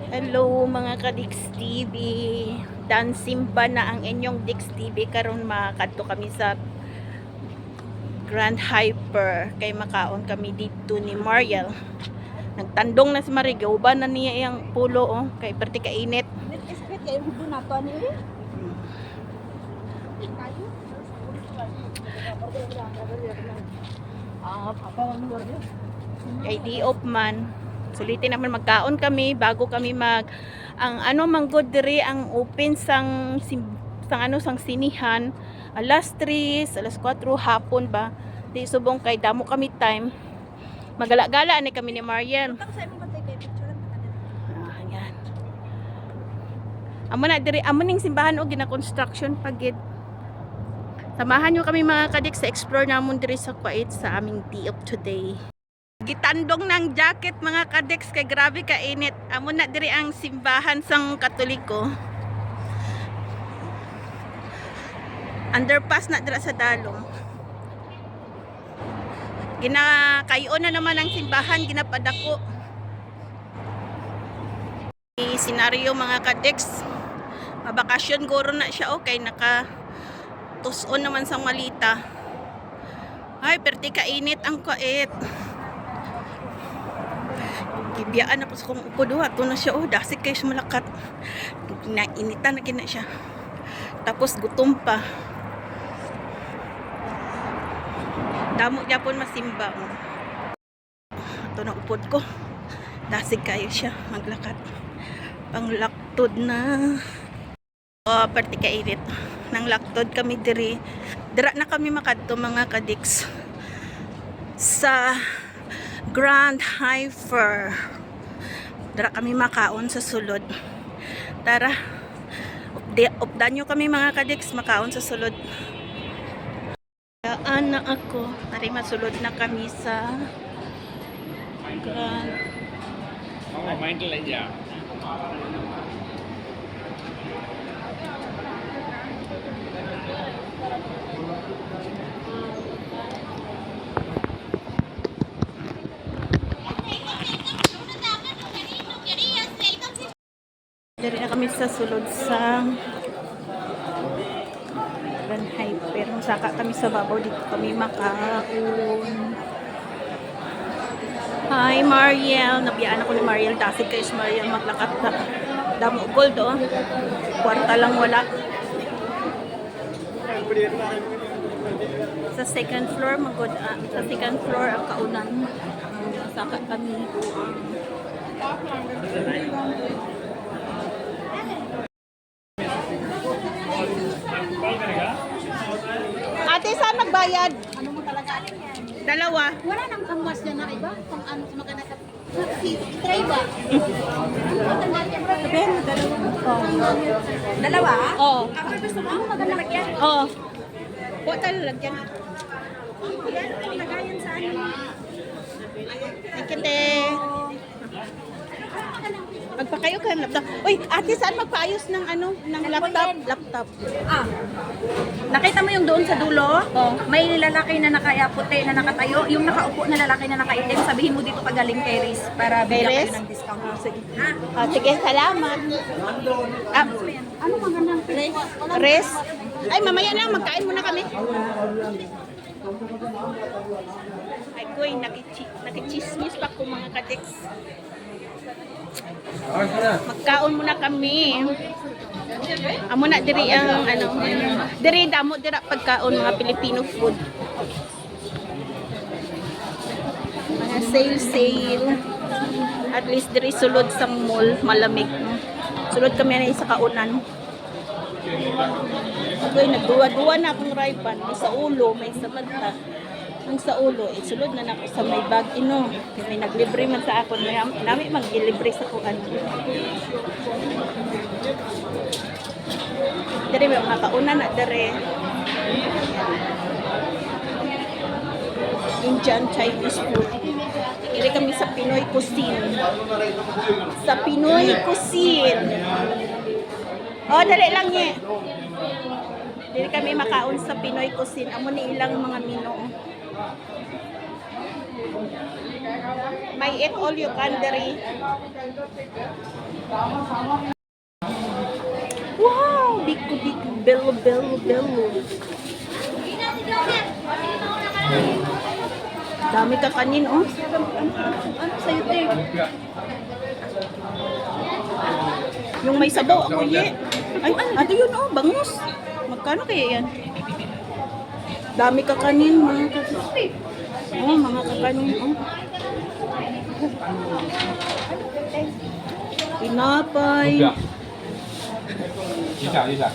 Hello mga ka-Dix TV. Dan simba na ang inyong Dix TV karon makadto kami sa Grand Hyper kay makaon kami dito ni Mariel. Nagtandong na si Marie, gauban na niya iyang pulo kay perti ka init. Kay di off man. Sulitin naman magkaon kami bago kami ang manggod diri ang open sang sinihan alas 3, alas 4 hapon ba. Di subong kay damo kami time. Magala-gala ni kami ni Mariel. Yan. Amo na diri amo ning simbahan og gina-construction pagid. Samahan nyo kami mga kadik sa explore namon diri sa Kuwait sa aming day of today. Gitandong ng jacket mga kadeks kay grabe ka init. Amo na diri ang simbahan sang Katoliko. Underpass na dira sa dalong. Ginakayo na naman ang simbahan, ginapadako. Senaryo mga kadeks. Mabakasyon guro na siya okay naka tuson naman sang malita. Ay perti ka init ang Kuwait. Gibiyaan na po sa kong upo duha. Ito na siya, dasig kayo siya malakat. Nainitan na kina siya. Tapos gutom pa. Damo niya po masimba. Ito na upod ko. Dasig kayo siya maglakat. Panglaktod na. Perti ka init. Nang laktod kami diri. Dira na kami makadto mga kadiks. Sa Grand Hyper. Dara kami makaon sa sulod. Tara. Updan nyo kami mga kadiks makaon sa sulod. Daan na ako. Tari masulod na kami sa Grand. Mind lang yan. Dari na kami sa sulod sa Grand Hyper. Masaka kami sa babaw dito kami makaon. Hi Mariel, nabiyaan ako ni Mariel. Dasig kayo si Mariel maglakat na. Damo gold Kwarta lang wala. Sa second floor magod sa second floor ang kaunan. Masaka kami. Ate, saan magbayad? Ano mo talaga alin yan? Dalawa. Wala nang kamas dyan na iba? Kung ano sa maganda ka. Try ba? Sabihin mo, dalawa. Dalawa? Oo. Ako gusto mo maganda lagyan. Oo. Huwag tayo lagyan. Yan ang lagayan sa ano. Thank you, te. Magpakayo ka ng laptop. Uy, ate, saan magpaayos ng ng laptop? Laptop. Nakita mo yung doon sa dulo? Oo. May lalaki na puti na nakatayo. Yung nakaupo na lalaki na nakaitim, sabihin mo dito pagaling kay Riz para bigyan Riz? kayo ng discount. Sige. Ha? Sige, salamat. Ano magandang Riz? Res? Ay, mamaya na, magkain muna kami. Ay, kuy, nakichismis pa ko mga katiks. Magkaon muna kami. Amo na diri ang diri damo dira pagkaon mga Filipino food. Mga sale. At least diri sulod sa mall, malamig. Sulod kami na sa kaunan. Agoy nagduwa-duwa na akong raypan, may sa ulo, may sa mata. Ang sa ulo, sulod na nako sa may bag ino. May naglibre man sa akon, nami maglilibre sa kuan. Dere may mga kaunan na dere. Indian Chinese food. Dere kami sa Pinoy cuisine. Sa Pinoy cuisine. Oh, dali lang niya. Dili kami makaon sa Pinoy cuisine. Amo ni ilang mga mino. May eat all you can diri. Wow, big bello. Dami ka kanin, oh. Ano sa'yo, te? Yung may sabaw, ako ye. Ay, ano yun, oh, bangus. Magkano kaya yan? Dami ka kanin, mga kakanin. Oh, mga kakanin, oh. Pinapay, Isa.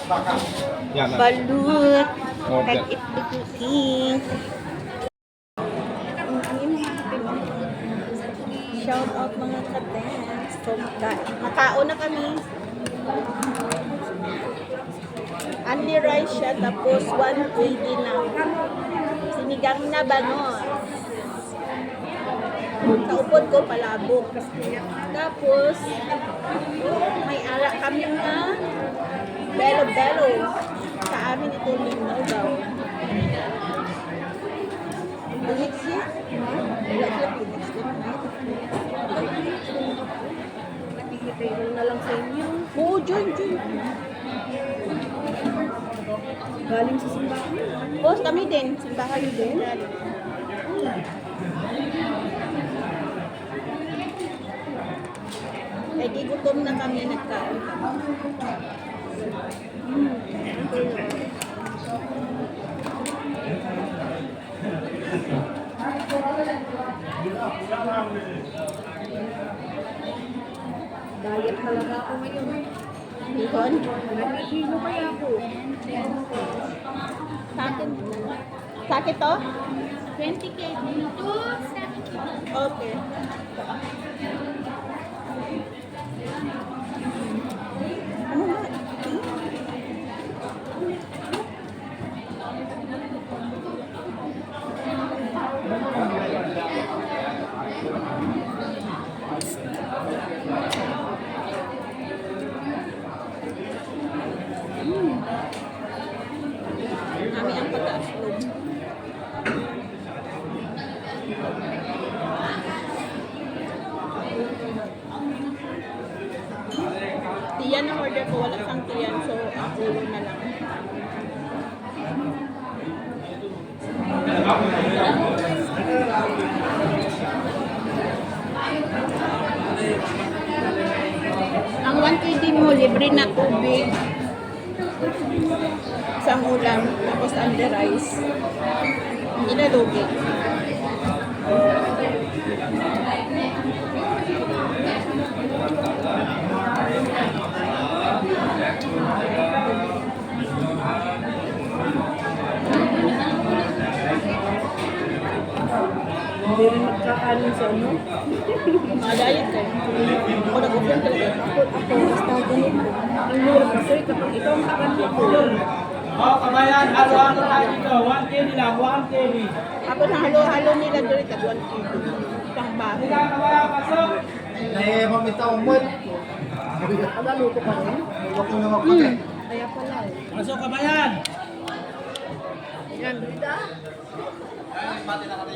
Yan na. balut, Oh, kahit ito Shout out mga ka-dance. So, nakaon na kami. Only rice siya, tapos 120 na. Sinigang na banos. Sa upod ko, palabok. Tapos, may ara kami na belo. Sa amin ito linaw daw. Buhit siya. Wala siya buhit siya. Nakikipay na lang sa inyo. Oo, Jun. Galing sa simbahan. Oo, kami din. Simbahan yun din. Ay, di gutom na kami nagkaon. Diet talaga ako ngayon. Bihon. Nagkikilo kaya ako. Sa akin to? 20 kg. Okay. Ano nga? Kami ang pagka-upload. Tiyan ang order ko, wala sang tiyan, so ako na lang. Ang 1 kg mo, libre na tubig. Isang ulam, tapos under rice. Hindi na lugi. Hindi rin magkakanin sa ano. Mga diet ko. Ako nag-upload talaga. Ako, basta ganito. Ang hirap kasi kapag ikaw ang kakanin ko. Oh, kabayan, halo-halo tayo dito. 1 kg lang, 1 kg. Ako na halo-halo nila doon sa 1 kg. Isang baho. Sige, kabayan, pasok. Eh, mamita umot. Pagaluto pa rin. Huwag ko naman pati. Kaya pala eh. Pasok, kabayan. Yan.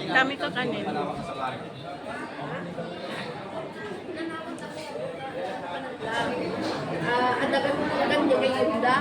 Dami ka kanin. Ang dagan mo talaga hindi kayo Yuda.